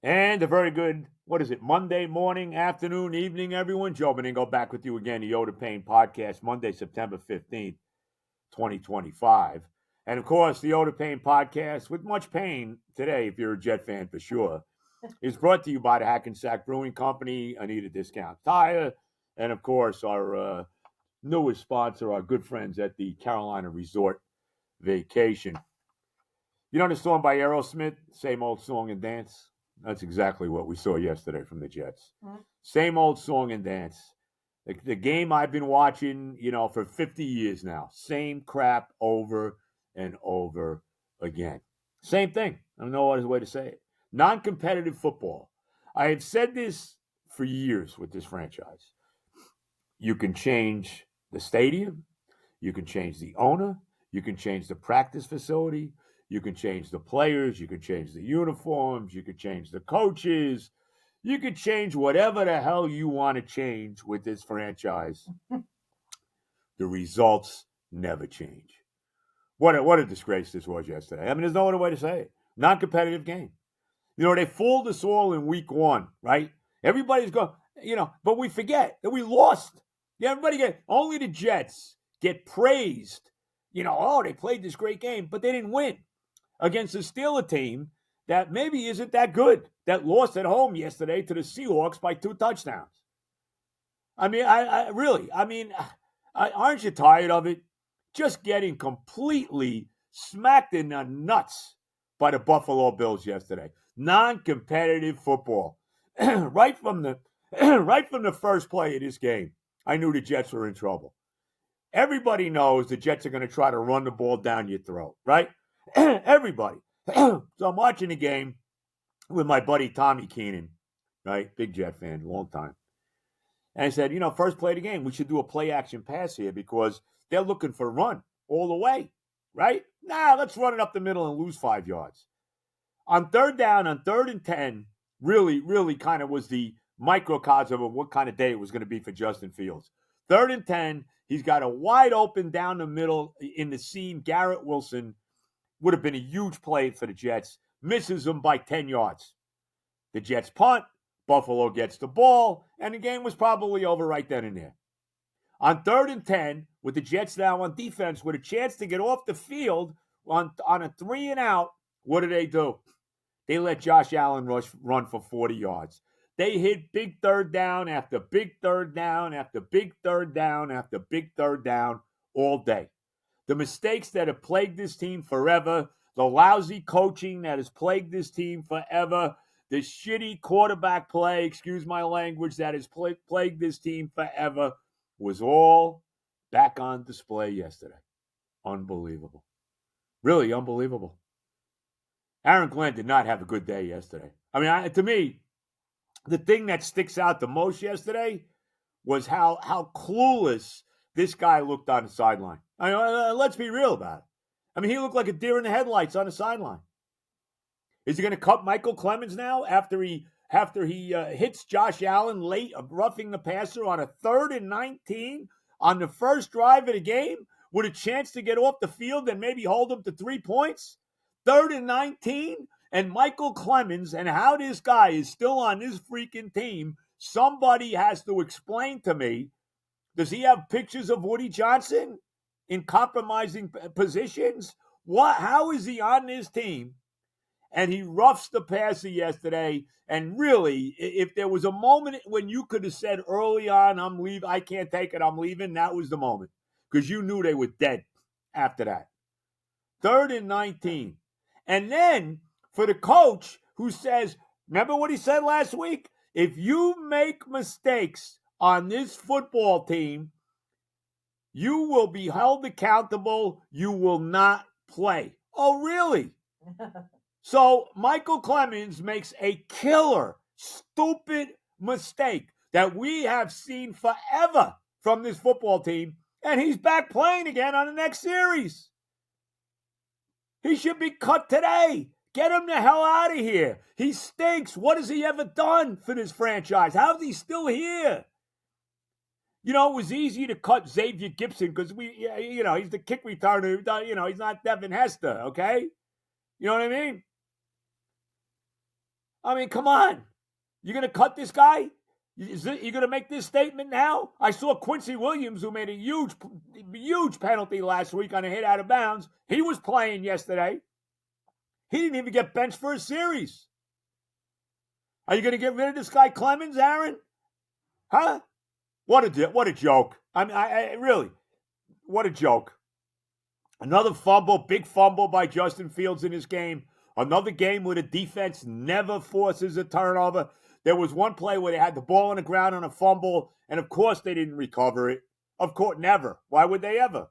And a very good, Monday morning, afternoon, evening, everyone. Joe Benigno back with you again, the Yoda Pain Podcast, Monday, September 15th, 2025. And of course, the Yoda Pain Podcast, with much pain today, if you're a Jet fan for sure, is brought to you by the Hackensack Brewing Company, Anita Discount Tire, and of course, our newest sponsor, our good friends at the Carolina Resort Vacation. You know the song by Aerosmith, Same Old Song and Dance? That's exactly what we saw yesterday from the Jets. Mm-hmm. Same old song and dance. The game I've been watching, for 50 years now. Same crap over and over again. Same thing. I don't know what other way to say it. Non-competitive football. I have said this for years with this franchise. You can change the stadium. You can change the owner. You can change the practice facility. You can change the players. You can change the uniforms. You can change the coaches. You can change whatever the hell you want to change with this franchise. The results never change. What a disgrace this was yesterday. I mean, there's no other way to say it. Non-competitive game. They fooled us all in week one, right? Everybody's going, but we forget that we lost. Only the Jets get praised. They played this great game, but they didn't win against a Steeler team that maybe isn't that good, that lost at home yesterday to the Seahawks by 2 touchdowns. I mean, aren't you tired of it? Just getting completely smacked in the nuts by the Buffalo Bills yesterday. Non-competitive football. right from the first play of this game, I knew the Jets were in trouble. Everybody knows the Jets are going to try to run the ball down your throat, right? Everybody. So I'm watching the game with my buddy Tommy Keenan, right? Big Jet fan, long time. And I said, first play of the game, we should do a play action pass here because they're looking for a run all the way, right? Let's run it up the middle and lose 5 yards. On third down, on 3rd and 10, really kind of was the microcosm of what kind of day it was going to be for Justin Fields. 3rd and 10, he's got a wide open down the middle in the seam. Garrett Wilson would have been a huge play for the Jets. Misses him by 10 yards. The Jets punt. Buffalo gets the ball, and the game was probably over right then and there. On 3rd and 10, with the Jets now on defense, with a chance to get off the field on a 3 and out, what do? They let Josh Allen run for 40 yards. They hit big third down after big third down after big third down after big third down all day. The mistakes that have plagued this team forever, the lousy coaching that has plagued this team forever, the shitty quarterback play, excuse my language, that has plagued this team forever was all back on display yesterday. Unbelievable. Really unbelievable. Aaron Glenn did not have a good day yesterday. I mean, to me, the thing that sticks out the most yesterday was how clueless this guy looked on the sideline. I mean, let's be real about it. I mean, he looked like a deer in the headlights on the sideline. Is he going to cut Michael Clemens now after he hits Josh Allen late, roughing the passer on a 3rd and 19 on the first drive of the game with a chance to get off the field and maybe hold him to 3 points? 3rd and 19, and Michael Clemens, and how this guy is still on this freaking team, somebody has to explain to me, does he have pictures of Woody Johnson in compromising positions? How is he on this team? And he roughs the passer yesterday. And really, if there was a moment when you could have said early on, I'm leaving, I can't take it, I'm leaving, that was the moment. Because you knew they were dead after that. 3rd and 19. And then for the coach who says, remember what he said last week? If you make mistakes on this football team, you will be held accountable. You will not play. Oh, really? So Michael Clemens makes a killer, stupid mistake that we have seen forever from this football team, and he's back playing again on the next series. He should be cut today. Get him the hell out of here. He stinks. What has he ever done for this franchise? How is he still here? It was easy to cut Xavier Gibson because he's the kick returner. He's not Devin Hester, okay? You know what I mean? I mean, come on. You're going to cut this guy? You're going to make this statement now? I saw Quincy Williams, who made a huge penalty last week on a hit out of bounds. He was playing yesterday. He didn't even get benched for a series. Are you going to get rid of this guy Clemens, Aaron? Huh? What a joke. I mean, really, what a joke. Another fumble, big fumble by Justin Fields in his game. Another game where the defense never forces a turnover. There was one play where they had the ball on the ground on a fumble, and of course they didn't recover it. Of course, never. Why would they ever?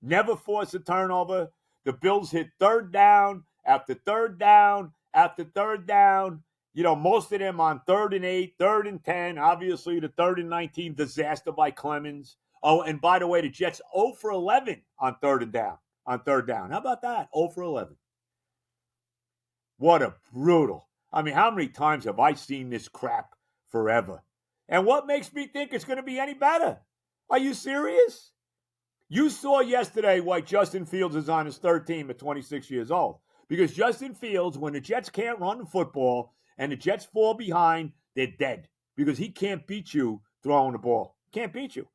Never force a turnover. The Bills hit third down after third down after third down. You know, most of them on 3rd and 8, 3rd and 10. Obviously, the 3rd and 19 disaster by Clemens. Oh, and by the way, the Jets 0 for 11 on third down. How about that? 0 for 11. What a brutal. I mean, how many times have I seen this crap forever? And what makes me think it's going to be any better? Are you serious? You saw yesterday why Justin Fields is on his third team at 26 years old. Because Justin Fields, when the Jets can't run the football and the Jets fall behind, they're dead. Because he can't beat you throwing the ball. Can't beat you.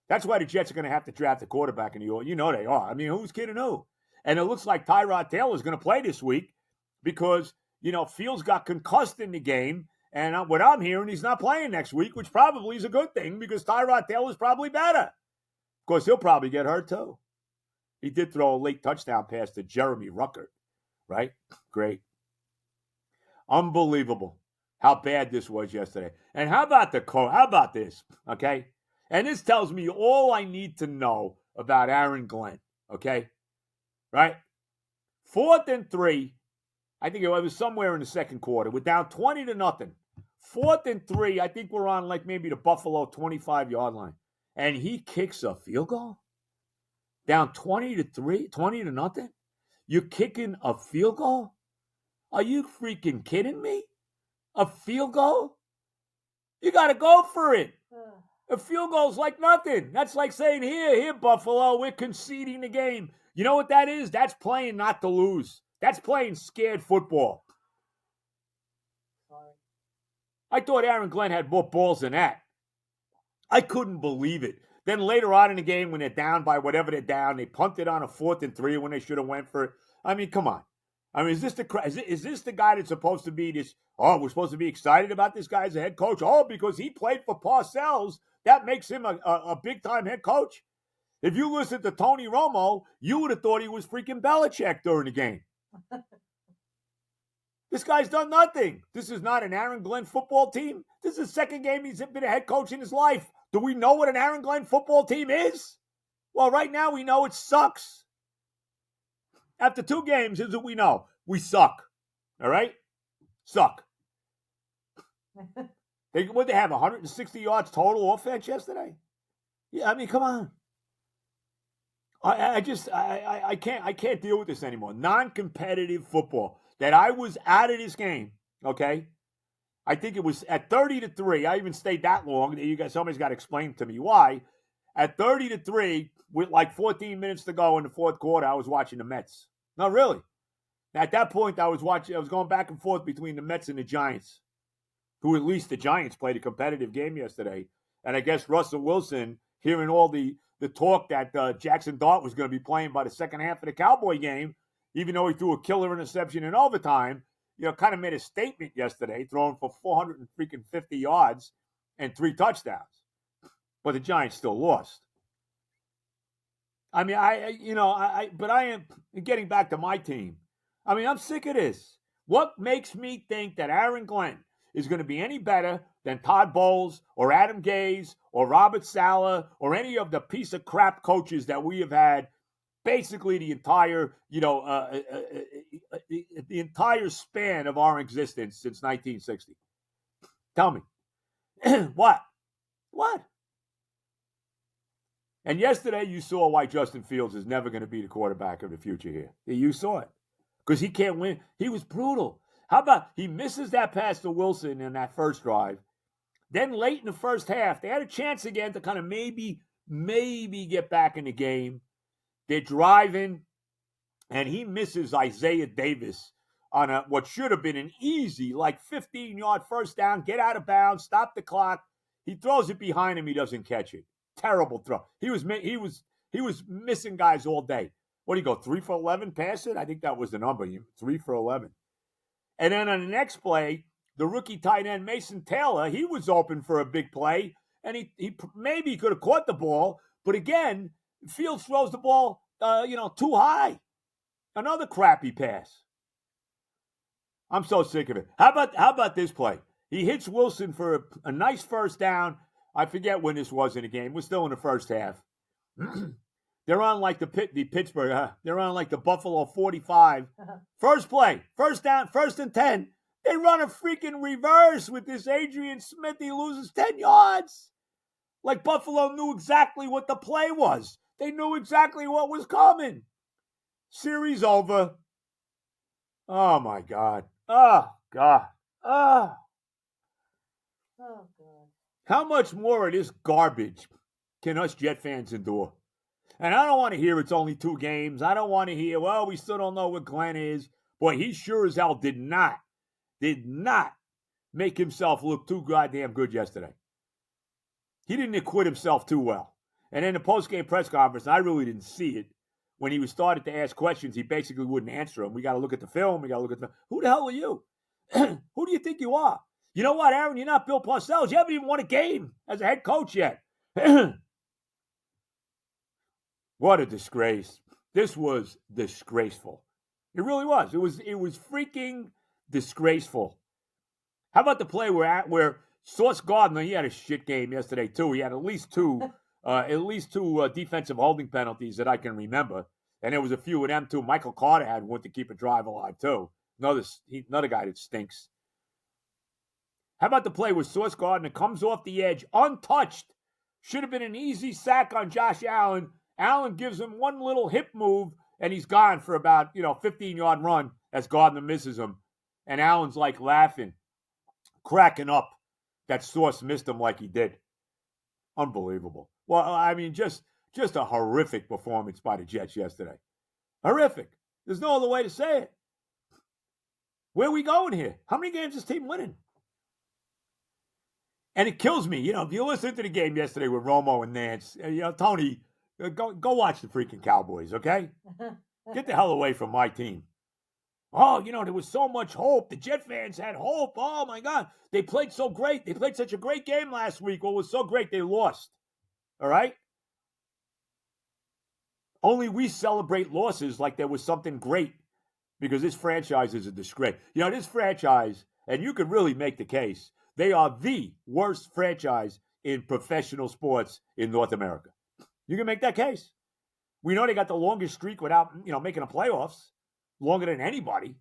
That's why the Jets are going to have to draft a quarterback in New York. You know they are. I mean, who's kidding who? And it looks like Tyrod Taylor is going to play this week because, you know, Fields got concussed in the game. And what I'm hearing, he's not playing next week, which probably is a good thing because Tyrod Taylor is probably better. Of course, he'll probably get hurt too. He did throw a late touchdown pass to Jeremy Ruckert, right? Great. Unbelievable how bad this was yesterday. And how about how about this, okay? And this tells me all I need to know about Aaron Glenn, okay? Right? 4th and 3. I think it was somewhere in the second quarter. We're down 20-0. 4th and 3. I think we're on like maybe the Buffalo 25-yard line. And he kicks a field goal? Down 20-0? You're kicking a field goal? Are you freaking kidding me? A field goal? You got to go for it. A field goal's like nothing. That's like saying, here, Buffalo, we're conceding the game. You know what that is? That's playing not to lose. That's playing scared football. Sorry. I thought Aaron Glenn had more balls than that. I couldn't believe it. Then later on in the game, when they're down by whatever they're down, they punted on a 4th and 3 when they should have went for it. I mean, come on. I mean, is this the guy that's supposed to be this? Oh, we're supposed to be excited about this guy as a head coach. Oh, because he played for Parcells, that makes him a big-time head coach. If you listen to Tony Romo, you would have thought he was freaking Belichick during the game. This guy's done nothing. This is not an Aaron Glenn football team. This is the second game he's been a head coach in his life. Do we know what an Aaron Glenn football team is? Well, right now we know it sucks. After 2 games, here's what we know. We suck. All right? Suck. Would they have 160 yards total offense yesterday? Yeah, I mean, come on. I can't deal with this anymore. Non-competitive football. That I was out of this game, okay? I think it was at 30-3. I even stayed that long. Somebody's got to explain to me why. At 30-3, with like 14 minutes to go in the fourth quarter, I was watching the Mets. No, really. At that point, I was going back and forth between the Mets and the Giants, who at least the Giants played a competitive game yesterday. And I guess Russell Wilson, hearing all the talk that Jackson Dart was going to be playing by the second half of the Cowboy game, even though he threw a killer interception in overtime, kind of made a statement yesterday, throwing for 450 yards and 3 touchdowns. But the Giants still lost. I mean, but I am getting back to my team. I mean, I'm sick of this. What makes me think that Aaron Glenn is going to be any better than Todd Bowles or Adam Gase or Robert Saleh or any of the piece of crap coaches that we have had basically the entire, the entire span of our existence since 1960? Tell me. What? And yesterday you saw why Justin Fields is never going to be the quarterback of the future here. You saw it. Because he can't win. He was brutal. How about he misses that pass to Wilson in that first drive. Then late in the first half, they had a chance again to kind of maybe get back in the game. They're driving, and he misses Isaiah Davis on what should have been an easy, like 15-yard first down, get out of bounds, stop the clock. He throws it behind him. He doesn't catch it. Terrible throw. He was missing guys all day. What do you go, 3 for 11 passing? I think that was the number. 3 for 11. And then on the next play, the rookie tight end Mason Taylor, he was open for a big play, and he maybe could have caught the ball, but again, Fields throws the ball, too high. Another crappy pass. I'm so sick of it. How about this play? He hits Wilson for a nice first down. I forget when this was in the game. We're still in the first half. They're on like the Pittsburgh. They're on like the Buffalo 45. First play, first down, 1st and 10. They run a freaking reverse with this Adrian Smith. He loses 10 yards. Like Buffalo knew exactly what the play was. They knew exactly what was coming. Series over. Oh, my God. Oh, God. Oh. Oh, God. How much more of this garbage can us Jet fans endure? And I don't want to hear it's only 2 games. I don't want to hear, well, we still don't know what Glenn is. Boy, he sure as hell did not make himself look too goddamn good yesterday. He didn't acquit himself too well. And in the post-game press conference, I really didn't see it. When he was started to ask questions, he basically wouldn't answer them. We got to look at the film. Who the hell are you? Who do you think you are? You know what, Aaron? You're not Bill Parcells. You haven't even won a game as a head coach yet. What a disgrace. This was disgraceful. It really was. It was freaking disgraceful. How about the play where Sauce Gardner, he had a shit game yesterday too. He had at least two defensive holding penalties that I can remember. And there was a few of them too. Michael Carter had one to keep a drive alive too. Another guy that stinks. How about the play where Sauce Gardner comes off the edge untouched? Should have been an easy sack on Josh Allen. Allen gives him one little hip move, and he's gone for about, 15-yard run as Gardner misses him. And Allen's like laughing, cracking up that Sauce missed him like he did. Unbelievable. Well, I mean, just a horrific performance by the Jets yesterday. Horrific. There's no other way to say it. Where are we going here? How many games is this team winning? And it kills me. If you listen to the game yesterday with Romo and Nance, Tony, go watch the freaking Cowboys, okay? Get the hell away from my team. Oh, there was so much hope. The Jet fans had hope. Oh, my God. They played so great. They played such a great game last week. Well, it was so great they lost. All right? Only we celebrate losses like there was something great because this franchise is a disgrace. This franchise, and you could really make the case, they are the worst franchise in professional sports in North America. You can make that case. We know they got the longest streak without, making the playoffs, longer than anybody.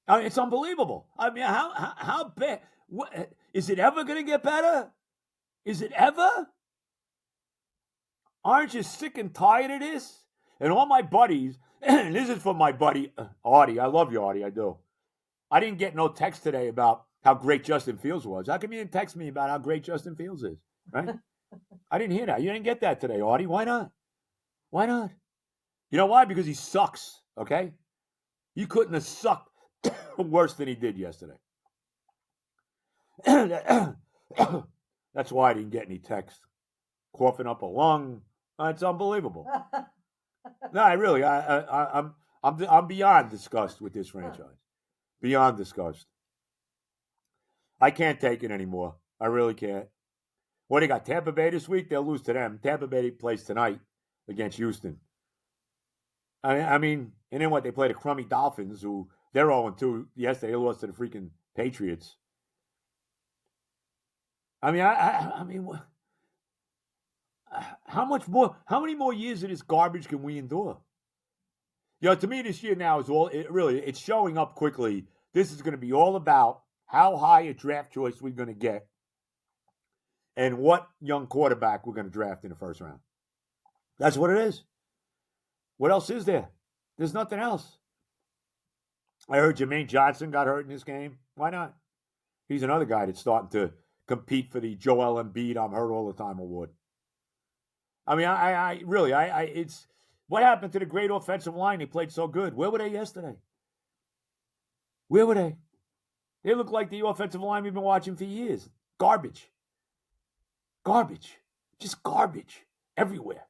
It's unbelievable. I mean, how bad? Is it ever going to get better? Is it ever? Aren't you sick and tired of this? And all my buddies, and this is from my buddy, Artie. I love you, Artie. I do. I didn't get no text today about how great Justin Fields was. How come you didn't text me about how great Justin Fields is? Right? I didn't hear that. You didn't get that today, Artie. Why not? Why not? You know why? Because he sucks, okay? You couldn't have sucked worse than he did yesterday. That's why I didn't get any text. Coughing up a lung. It's unbelievable. No, I'm beyond disgust with this franchise. Beyond disgust. I can't take it anymore. I really can't. What, they got Tampa Bay this week? They'll lose to them. Tampa Bay plays tonight against Houston. I mean, and then what? They play the crummy Dolphins, who they're 0-2. Yesterday, they lost to the freaking Patriots. I mean, how many more years of this garbage can we endure? To me, this year now it's showing up quickly. This is going to be all about how high a draft choice we're going to get and what young quarterback we're going to draft in the first round. That's what it is. What else is there? There's nothing else. I heard Jermaine Johnson got hurt in this game. Why not? He's another guy that's starting to compete for the Joel Embiid I'm hurt all the time award. I mean, it's What happened to the great offensive line? They played so good. Where were they yesterday? Where were they? They look like the offensive line we've been watching for years. Garbage. Garbage. Just garbage everywhere.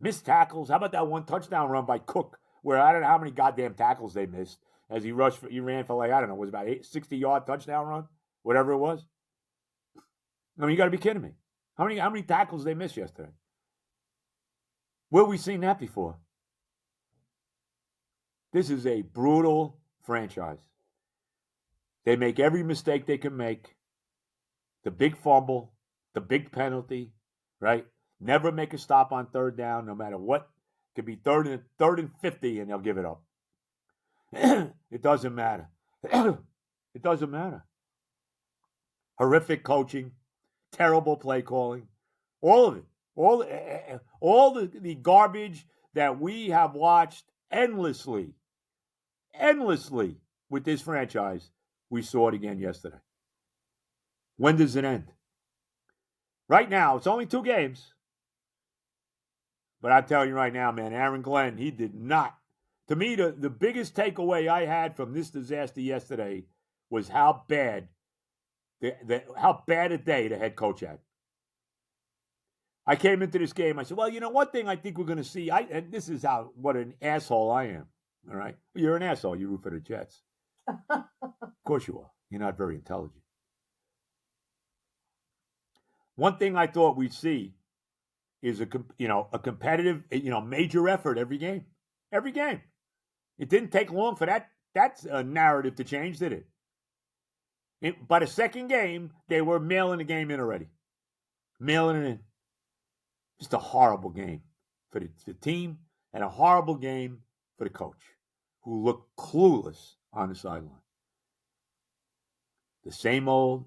Missed tackles. How about that one touchdown run by Cook, where I don't know how many goddamn tackles they missed as he ran for like, I don't know, it was about 60-yard touchdown run, whatever it was. I mean, you got to be kidding me. How many tackles they missed yesterday? Where have we seen that before? This is a brutal franchise. They make every mistake they can make. The big fumble, the big penalty, right? Never make a stop on third down, no matter what. It could be third and 50, and they'll give it up. It doesn't matter. It doesn't matter. Horrific coaching, terrible play calling, all of it. All the garbage that we have watched endlessly with this franchise, we saw it again yesterday. When does it end? Right now, it's only 2 games. But I tell you right now, man, Aaron Glenn, he did not. To me, the biggest takeaway I had from this disaster yesterday was how bad a day the head coach had. I came into this game, I said, well, one thing I think we're going to see, and this is what an asshole I am, all right? You're an asshole. You root for the Jets. Of course you are. You're not very intelligent. One thing I thought we'd see is a competitive, major effort every game. Every game. It didn't take long for that narrative to change, did it? By the second game, they were mailing the game in already. Mailing it in. Just a horrible game for the team and a horrible game for the coach, who looked clueless on the sideline. The same old.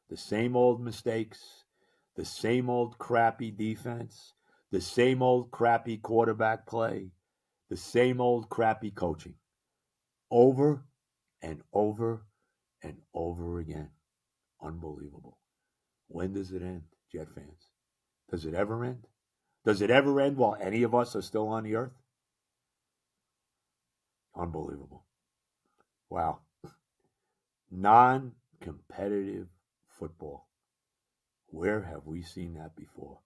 The same old mistakes, the same old crappy defense, the same old crappy quarterback play, the same old crappy coaching. Over and over and over again. Unbelievable. When does it end, Jet fans? Does it ever end? Does it ever end while any of us are still on the earth? Unbelievable. Wow. Non-competitive football. Where have we seen that before?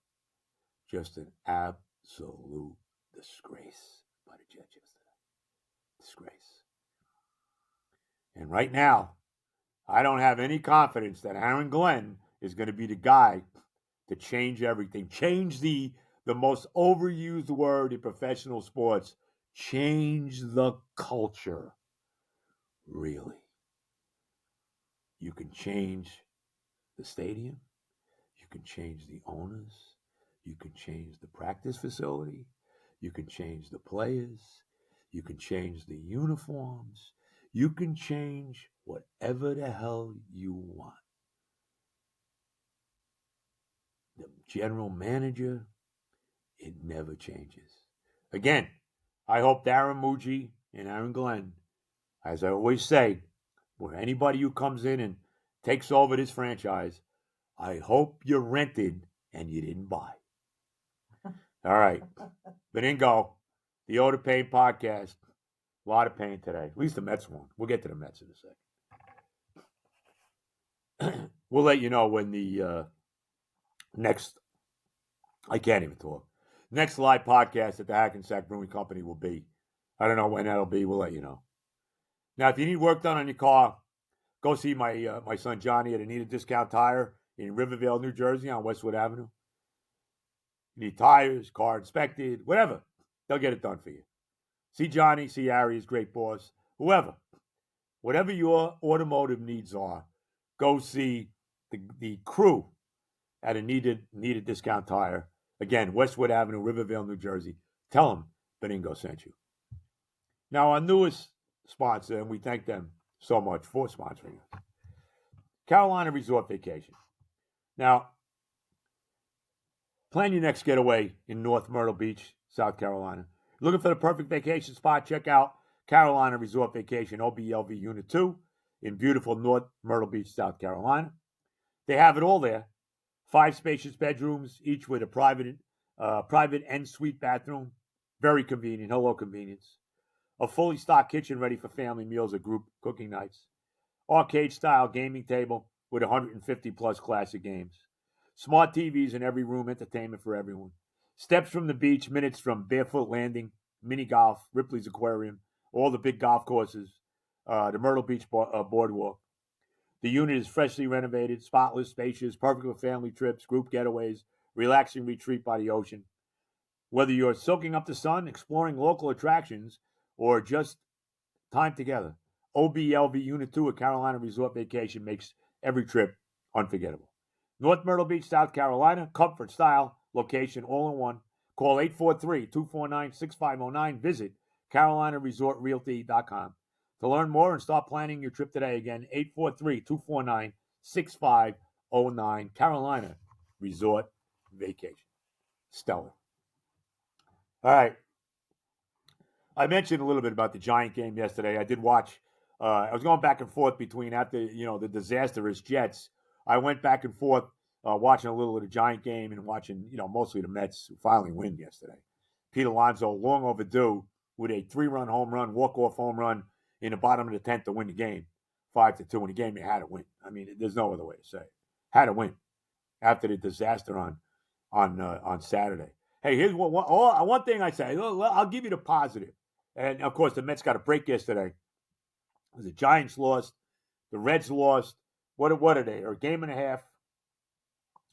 Just an absolute disgrace by the Jets yesterday. Disgrace. And right now, I don't have any confidence that Aaron Glenn is going to be the guy to change everything. Change the most overused word in professional sports. Change the culture. Really. You can change the stadium. You can change the owners. You can change the practice facility. You can change the players. You can change the uniforms. You can change whatever the hell you want. The general manager, it never changes. Again, I hope Darren Muji and Aaron Glenn, as I always say, or anybody who comes in and takes over this franchise, I hope you rented and you didn't buy. All right. Benigno, the Ode to Pain podcast. A lot of pain today. At least the Mets won. We'll get to the Mets in a second. We'll let you know when the next, I can't even talk, next live podcast at the Hackensack Brewing Company will be. I don't know when that'll be. We'll let you know. Now, if you need work done on your car, go see my son Johnny at Anita Discount Tire in Rivervale, New Jersey on Westwood Avenue. You need tires, car inspected, whatever. They'll get it done for you. See Johnny, see Harry, his great boss, whoever. Whatever your automotive needs are, go see the crew at Anita Discount Tire. Again, Westwood Avenue, Rivervale, New Jersey. Tell them Benigno sent you. Now, our newest sponsor, and we thank them so much for sponsoring us, Carolina Resort Vacation. Now, plan your next getaway in North Myrtle Beach, South Carolina. Looking for the perfect vacation spot? Check out Carolina Resort Vacation, OBLV Unit 2 in beautiful North Myrtle Beach, South Carolina. They have it all there. 5 spacious bedrooms, each with a private private en suite bathroom, very convenient. Hello, convenience. A fully stocked kitchen ready for family meals or group cooking nights. Arcade-style gaming table with 150 plus classic games. Smart TVs in every room, entertainment for everyone. Steps from the beach, minutes from Barefoot Landing, mini golf, Ripley's Aquarium, all the big golf courses, the Myrtle Beach boardwalk. The unit is freshly renovated, spotless, spacious, perfect for family trips, group getaways, relaxing retreat by the ocean. Whether you're soaking up the sun, exploring local attractions, or just time together, OBLV Unit 2 at Carolina Resort Vacation makes every trip unforgettable. North Myrtle Beach, South Carolina, comfort, style, location, all in one. Call 843-249-6509. Visit CarolinaResortRealty.com. To learn more and start planning your trip today, again, 843-249-6509. Carolina Resort Vacation. Stellar. All right. I mentioned a little bit about the Giant game yesterday. I did watch. I was going back and forth between after the disastrous Jets. I went back and forth watching a little of the Giant game and watching mostly the Mets who finally win yesterday. Pete Alonso, long overdue, with a 3-run home run, walk-off home run in the bottom of the 10th to win the game, 5-2 in the game. You had to win. I mean, there's no other way to say it. Had to win after the disaster on Saturday. Hey, here's one thing I say. I'll give you the positive. And, of course, the Mets got a break yesterday. The Giants lost. The Reds lost. What are they? They're a game and a half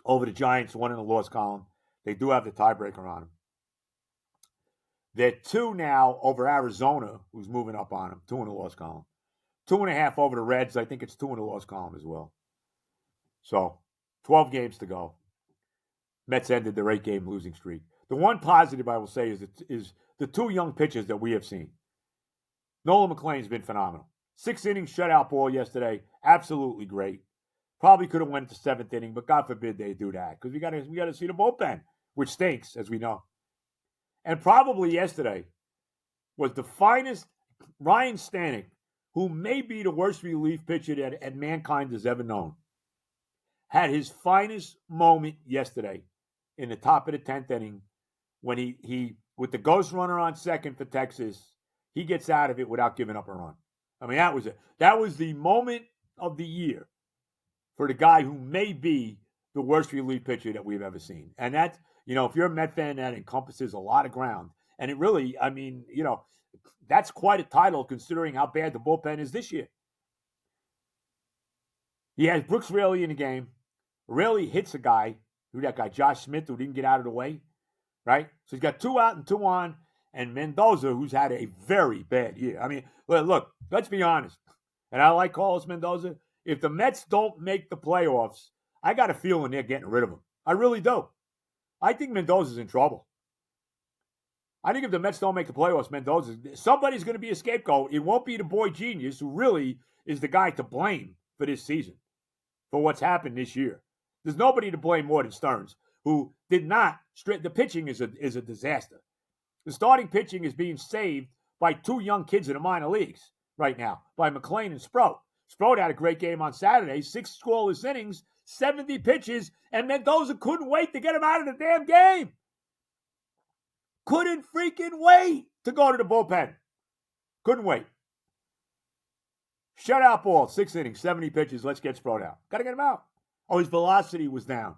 over the Giants, one in the loss column. They do have the tiebreaker on them. They're 2 now over Arizona, who's moving up on them, 2 in the loss column. 2.5 over the Reds. I think it's 2 in the loss column as well. So, 12 games to go. Mets ended their 8-game losing streak. The one positive I will say is the 2 young pitchers that we have seen. Nolan McLean's been phenomenal. 6 innings shutout ball yesterday, absolutely great. Probably could have went to 7th inning, but God forbid they do that because we got to see the bullpen, which stinks, as we know. And probably yesterday was the finest Ryan Stanek, who may be the worst relief pitcher that mankind has ever known, had his finest moment yesterday in the top of the 10th inning when he with the ghost runner on second for Texas, he gets out of it without giving up a run. I mean, that was it. That was the moment of the year for the guy who may be the worst relief pitcher that we've ever seen. And that, if you're a Met fan, that encompasses a lot of ground. And it really, that's quite a title considering how bad the bullpen is this year. He has Brooks Raley in the game. Raley hits a guy, Josh Smith, who didn't get out of the way, right? So he's got 2 out and 2 on. And Mendoza, who's had a very bad year. I mean, look, let's be honest. And I like Carlos Mendoza. If the Mets don't make the playoffs, I got a feeling they're getting rid of him. I really do. I think Mendoza's in trouble. I think if the Mets don't make the playoffs, somebody's going to be a scapegoat. It won't be the boy genius who really is the guy to blame for this season, for what's happened this year. There's nobody to blame more than Stearns, who did not the pitching is a disaster. The starting pitching is being saved by 2 young kids in the minor leagues right now, by McLean and Sproat. Sproat had a great game on Saturday, 6 scoreless innings, 70 pitches, and Mendoza couldn't wait to get him out of the damn game. Couldn't freaking wait to go to the bullpen. Couldn't wait. Shutout ball, 6 innings, 70 pitches. Let's get Sproat out. Got to get him out. Oh, his velocity was down.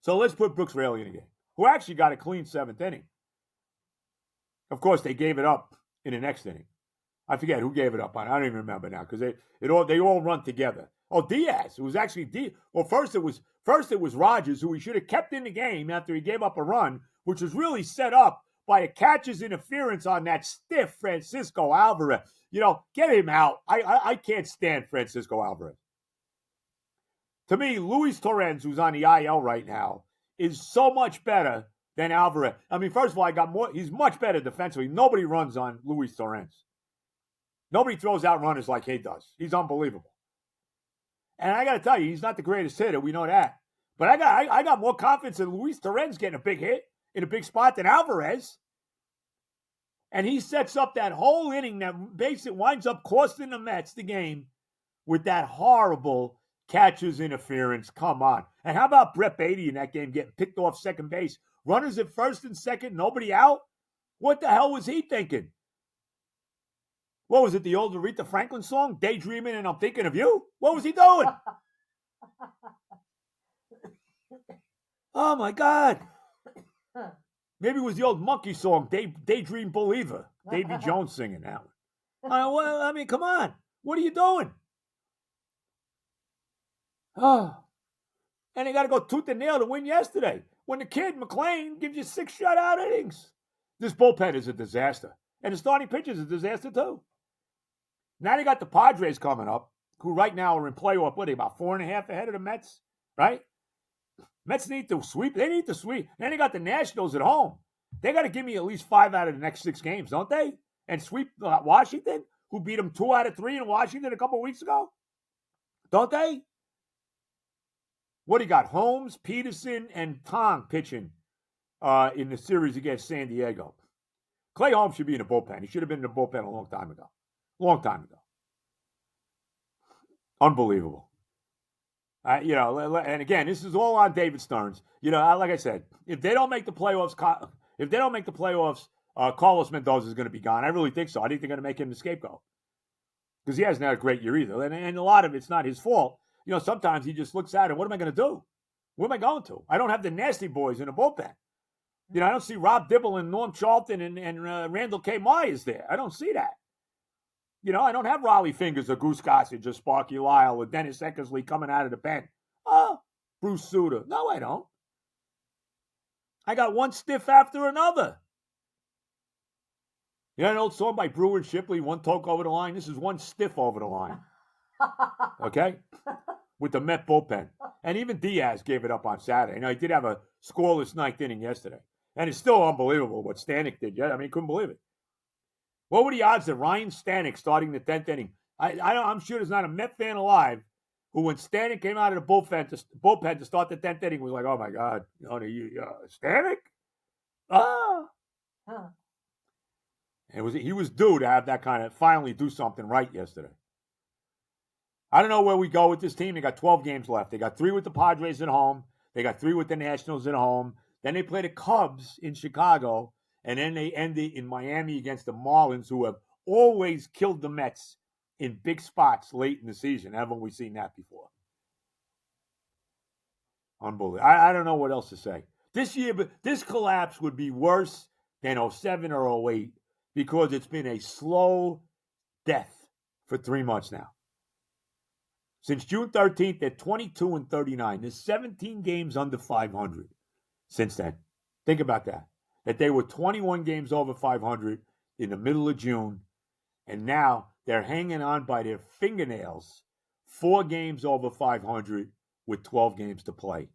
So let's put Brooks Raley in the game, who actually got a clean 7th inning. Of course, they gave it up in the next inning. I forget who gave it up on. I don't even remember now because they all run together. Oh, Diaz. It was actually Diaz. Well, first it was Rogers, who he should have kept in the game after he gave up a run, which was really set up by a catcher's interference on that stiff Francisco Alvarez. Get him out. I can't stand Francisco Alvarez. To me, Luis Torrens, who's on the IL right now, is so much better than Alvarez. I mean, first of all, he's much better defensively. Nobody runs on Luis Torrens. Nobody throws out runners like he does. He's unbelievable. And I got to tell you, he's not the greatest hitter. We know that. But I got more confidence in Luis Torrens getting a big hit in a big spot than Alvarez. And he sets up that whole inning that basically winds up costing the Mets the game with that horrible catcher's interference. Come on. And how about Brett Beatty in that game getting picked off second base runners at first and second, nobody out. What the hell was he thinking? What was it, the old Aretha Franklin song, Daydreaming and I'm Thinking of You? What was he doing? Oh, my God. Maybe it was the old Monkey song, Daydream Believer. Davy Jones singing that one. Well, I mean, come on. What are you doing? Oh. And they got to go tooth and nail to win yesterday. When the kid, McClain, gives you 6 shutout innings. This bullpen is a disaster. And the starting pitcher is a disaster, too. Now they got the Padres coming up, who right now are in playoff, what are they, about 4.5 ahead of the Mets, right? Mets need to sweep. They need to sweep. Then they got the Nationals at home. They got to give me at least 5 out of the next 6 games, don't they? And sweep Washington, who beat them 2 out of 3 in Washington a couple of weeks ago. Don't they? What do you got? Holmes, Peterson, and Tong pitching in the series against San Diego. Clay Holmes should be in the bullpen. He should have been in the bullpen a long time ago. Unbelievable. And again, this is all on David Stearns. Like I said, if they don't make the playoffs, Carlos Mendoza is going to be gone. I really think so. I think they're going to make him the scapegoat because he hasn't had a great year either. And a lot of it's not his fault. Sometimes he just looks at it. What am I going to do? What am I going to? I don't have the nasty boys in the bullpen. I don't see Rob Dibble and Norm Charlton and Randall K. Myers there. I don't see that. I don't have Raleigh Fingers or Goose Gossage or Sparky Lyle or Dennis Eckersley coming out of the pen. Oh, Bruce Sutter. No, I don't. I got one stiff after another. An old song by Brewer and Shipley, one toke over the line. This is one stiff over the line. Okay? With the Met bullpen. And even Diaz gave it up on Saturday. He did have a scoreless 9th inning yesterday. And it's still unbelievable what Stanek did. Yeah, couldn't believe it. What were the odds of Ryan Stanek starting the 10th inning? I'm sure there's not a Met fan alive who, when Stanek came out of the bullpen to start the 10th inning, was like, oh, my God, Stanek? Ah. Huh. And he was due to have that kind of finally do something right yesterday. I don't know where we go with this team. They got 12 games left. They got 3 with the Padres at home. They got 3 with the Nationals at home. Then they play the Cubs in Chicago. And then they end it in Miami against the Marlins, who have always killed the Mets in big spots late in the season. Haven't we seen that before? Unbelievable. I don't know what else to say. This collapse would be worse than 07 or 08 because it's been a slow death for 3 months now. Since June 13th, they're 22-39. There's 17 games under 500 since then. Think about that. That they were 21 games over 500 in the middle of June, and now they're hanging on by their fingernails, 4 games over 500 with 12 games to play.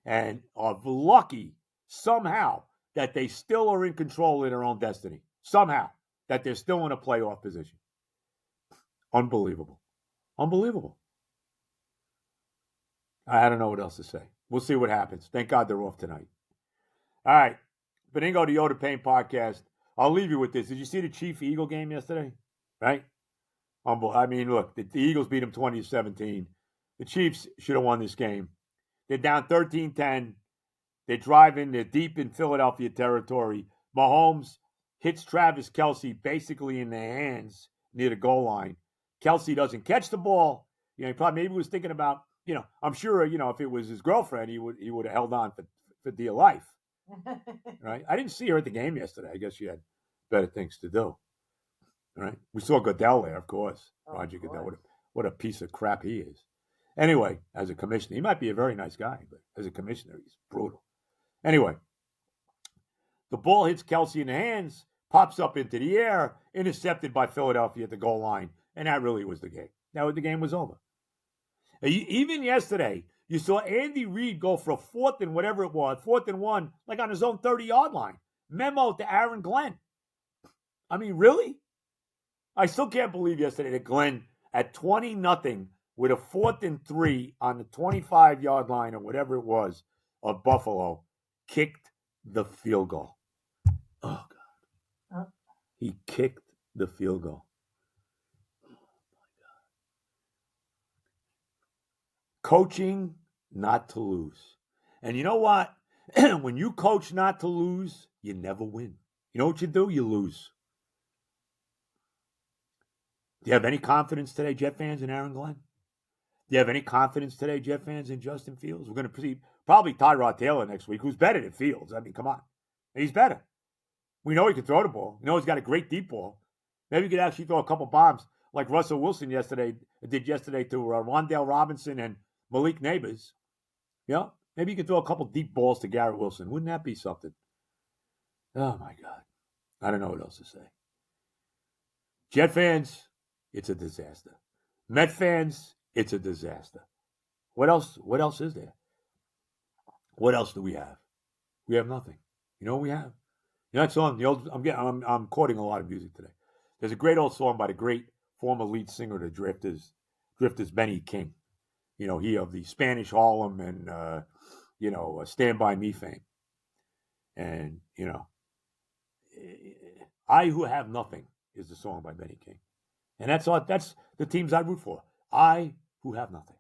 And are lucky somehow that they still are in control of their own destiny. Somehow that they're still in a playoff position. Unbelievable. I don't know what else to say. We'll see what happens. Thank God they're off tonight. All right. Benigno, the Yoda Pain podcast. I'll leave you with this. Did you see the Chief-Eagle game yesterday? Right? Look, the Eagles beat them 20-17. The Chiefs should have won this game. They're down 13-10. They're driving. They're deep in Philadelphia territory. Mahomes hits Travis Kelce basically in their hands near the goal line. Kelce doesn't catch the ball. He probably maybe was thinking about, I'm sure, if it was his girlfriend, he would have held on for dear life. Right? I didn't see her at the game yesterday. I guess she had better things to do. Right? We saw Goodell there, of course. Roger Goodell. What a piece of crap he is. Anyway, as a commissioner, he might be a very nice guy, but as a commissioner, he's brutal. Anyway, the ball hits Kelce in the hands, pops up into the air, intercepted by Philadelphia at the goal line, and that really was the game. Now the game was over. Even yesterday, you saw Andy Reid go for a 4th and whatever it was, 4th and 1, like on his own 30-yard line. Memo to Aaron Glenn. Really? I still can't believe yesterday that Glenn, at 20-0, with a 4th and 3 on the 25-yard line or whatever it was of Buffalo, kicked the field goal. Oh, God. He kicked the field goal. Oh, my God. Coaching not to lose. And you know what? When you coach not to lose, you never win. You know what you do? You lose. Do you have any confidence today, Jet fans, in Aaron Glenn? Do you have any confidence today, Jet fans, in Justin Fields? We're going to see probably Tyrod Taylor next week, who's better than Fields. I mean, come on. He's better. We know he can throw the ball. We know he's got a great deep ball. Maybe he could actually throw a couple bombs like Russell Wilson did yesterday to Rondale Robinson and Malik Neighbors. Yeah, maybe he could throw a couple deep balls to Garrett Wilson. Wouldn't that be something? Oh, my God. I don't know what else to say. Jet fans, it's a disaster. Met fans, it's a disaster. What else? What else is there? What else do we have? We have nothing. You know what we have? You know that song? I'm quoting a lot of music today. There's a great old song by the great former lead singer of the Drifters, Benny King. You know, he of the Spanish Harlem and Stand By Me fame. And I Who Have Nothing is the song by Benny King. And that's the teams I root for. I who have nothing.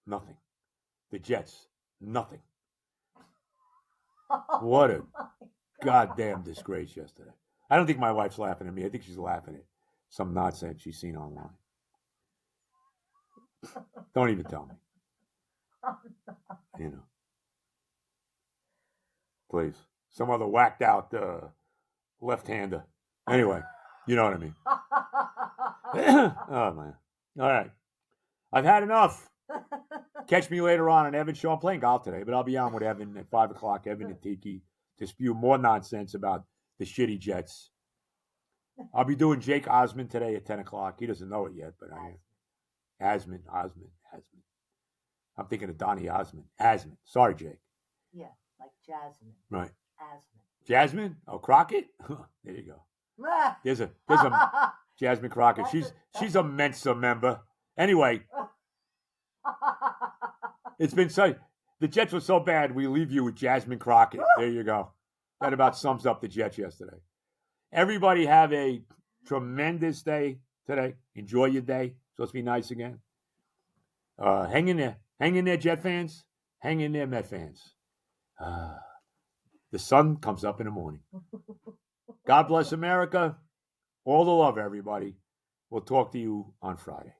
Nothing. The Jets, nothing. What a goddamn disgrace yesterday. I don't think my wife's laughing at me. I think she's laughing at some nonsense she's seen online. Don't even tell me. Please. Some other whacked out left-hander. Anyway, you know what I mean. Oh, man. All right. I've had enough. Catch me later on Evan's show. I'm playing golf today, but I'll be on with Evan at 5 o'clock, Evan and Tiki, to spew more nonsense about the shitty Jets. I'll be doing Jake Osmond today at 10 o'clock. He doesn't know it yet, but I am. Osmond. I'm thinking of Donnie Osmond. Osmond. Sorry, Jake. Yeah, like Jasmine. Right. Osmond. Jasmine? Oh, Crockett? There you go. There's a Jasmine Crockett. She's a Mensa member. Anyway, it's been the Jets were so bad, we leave you with Jasmine Crockett. There you go. That about sums up the Jets yesterday. Everybody have a tremendous day today. Enjoy your day. Supposed to be nice again. Hang in there. Hang in there, Jet fans. Hang in there, Met fans. The sun comes up in the morning. God bless America. All the love, everybody. We'll talk to you on Friday.